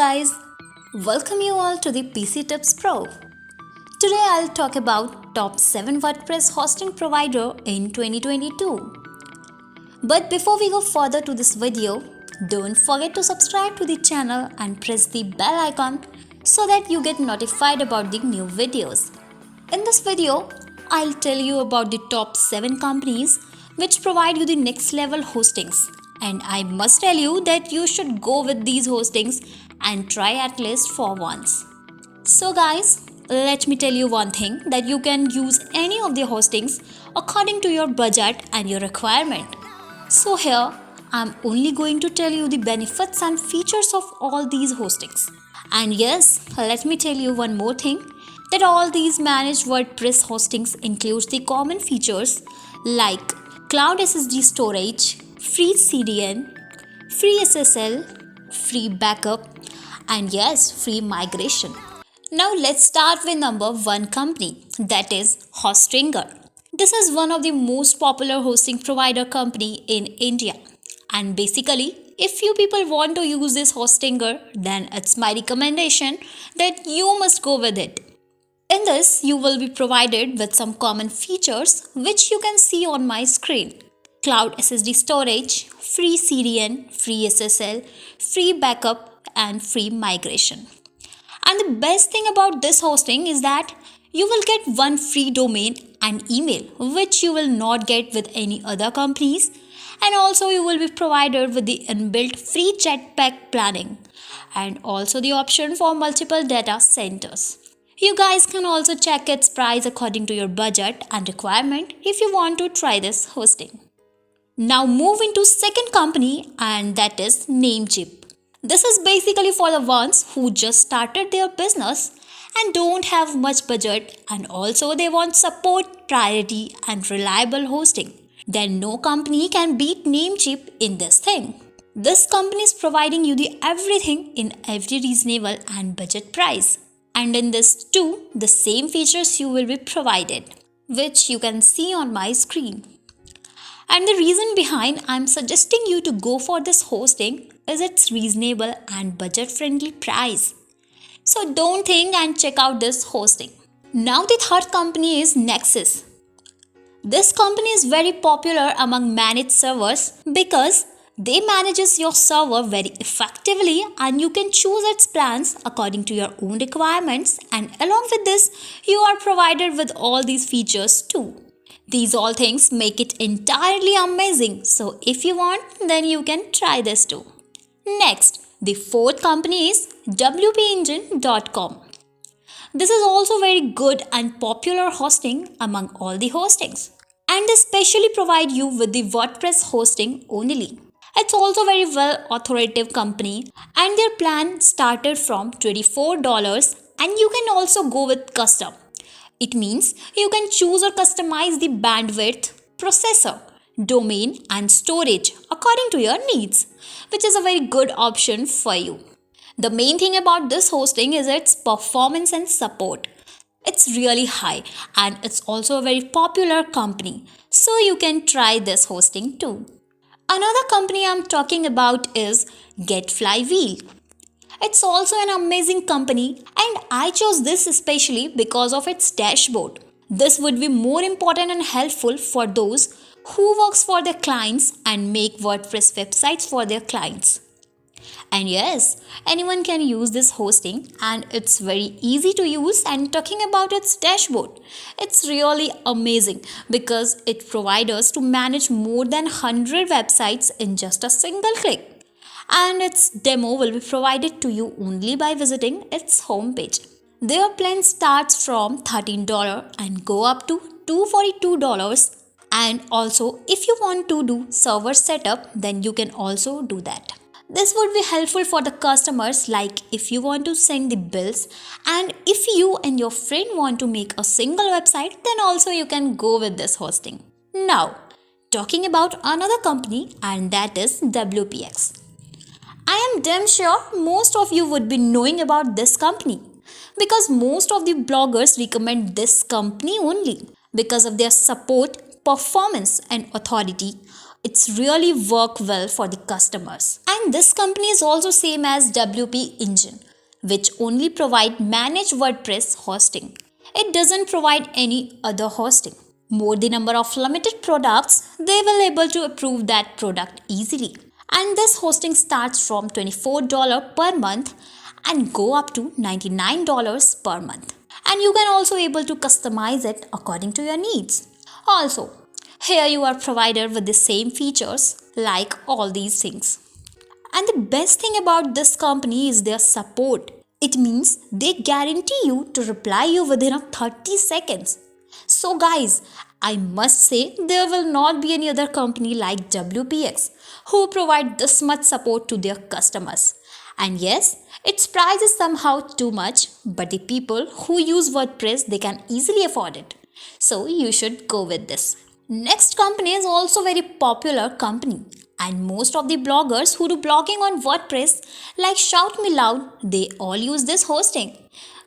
guys, welcome you all to the PC Tips Pro. Today I'll talk about top 7 WordPress hosting provider in 2022. But before we go further to this video, don't forget to subscribe to the channel and press the bell icon so that you get notified about the new videos. In this video, I'll tell you about the top 7 companies which provide you the next level hostings. And I must tell you that you should go with these hostings and try at least for once. So guys, let me tell you one thing that you can use any of the hostings according to your budget and your requirement. So here, I'm only going to tell you the benefits and features of all these hostings. And yes, let me tell you one more thing that all these managed WordPress hostings includes the common features like cloud SSD storage, free CDN, free SSL, free backup, and yes, free migration. Now let's start with number 1 company, that is Hostinger. This is one of the most popular hosting provider company in India. And basically, if you people want to use this Hostinger, then it's my recommendation that you must go with it. In this, you will be provided with some common features which you can see on my screen. Cloud SSD storage, free CDN, free SSL, free backup, and free migration. And the best thing about this hosting is that you will get one free domain and email which you will not get with any other companies, and also you will be provided with the inbuilt free Jetpack planning and also the option for multiple data centers. You guys can also check its price according to your budget and requirement if you want to try this hosting. Now move into second company, and that is Namecheap. This is basically for the ones who just started their business and don't have much budget, and also they want support, priority and reliable hosting. Then no company can beat Namecheap in this thing. This company is providing you the everything in every reasonable and budget price. And in this too, the same features you will be provided, which you can see on my screen. And the reason behind I'm suggesting you to go for this hosting is its reasonable and budget friendly price. So don't think and check out this hosting. Now the third company is Nexus. This company is very popular among managed servers because they manages your server very effectively, and you can choose its plans according to your own requirements, and along with this you are provided with all these features too. These all things make it entirely amazing, so if you want then you can try this too. Next, the fourth company is wpengine.com. This is also very good and popular hosting among all the hostings, and they specially provide you with the WordPress hosting only. It's also very well authoritative company, and their plan started from $24, and you can also go with custom. It means you can choose or customize the bandwidth, processor, domain and storage according to your needs, which is a very good option for you. The main thing about this hosting is its performance and support. It's really high, and it's also a very popular company, so you can try this hosting too. Another company I'm talking about is GetFlywheel. It's also an amazing company, and I chose this especially because of its dashboard. This would be more important and helpful for those who works for their clients and make WordPress websites for their clients. And yes, anyone can use this hosting, and it's very easy to use. And talking about its dashboard, it's really amazing because it provides us to manage more than 100 websites in just a single click. And its demo will be provided to you only by visiting its homepage. Their plan starts from $13 and go up to $242. And also, if you want to do server setup, then you can also do that. This would be helpful for the customers, like if you want to send the bills, and if you and your friend want to make a single website, then also you can go with this hosting. Now, talking about another company, and that is WPX. I am damn sure most of you would be knowing about this company because most of the bloggers recommend this company only because of their support, performance and authority. it's really work well for the customers. And this company is also same as WP Engine, which only provide managed WordPress hosting. It doesn't provide any other hosting. More the number of limited products, they will able to approve that product easily. And this hosting starts from $24 per month and go up to $99 per month. And you can also able to customize it according to your needs. Also, here you are provided with the same features like all these things. And the best thing about this company is their support. It means they guarantee you to reply you within a 30 seconds. So guys, I must say there will not be any other company like WPX who provide this much support to their customers. And yes, its price is somehow too much, but the people who use WordPress, they can easily afford it. So you should go with this. Next company is also very popular company, and most of the bloggers who do blogging on WordPress like Shout Me Loud, they all use this hosting,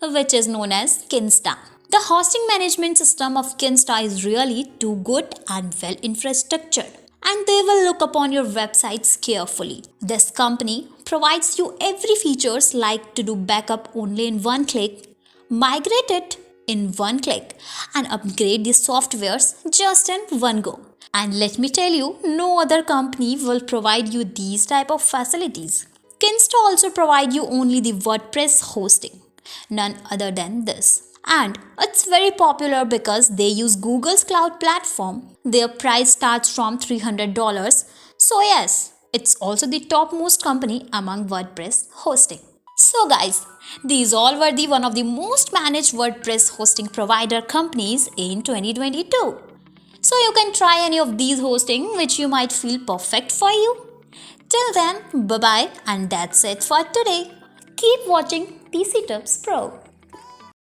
which is known as Kinsta. The hosting management system of Kinsta is really too good and well infrastructured, and they will look upon your websites carefully. This company provides you every features like to do backup only in one click, migrate it in one click, and upgrade the softwares just in one go. And let me tell you, no other company will provide you these type of facilities. Kinsta also provide you only the WordPress hosting, none other than this. And it's very popular because they use Google's cloud platform. Their price starts from $300. So yes, it's also the topmost company among WordPress hosting. So guys, these all were the one of the most managed WordPress hosting provider companies in 2022. So you can try any of these hosting which you might feel perfect for you. Till then, bye bye, and that's it for today. Keep watching PC Tips Pro.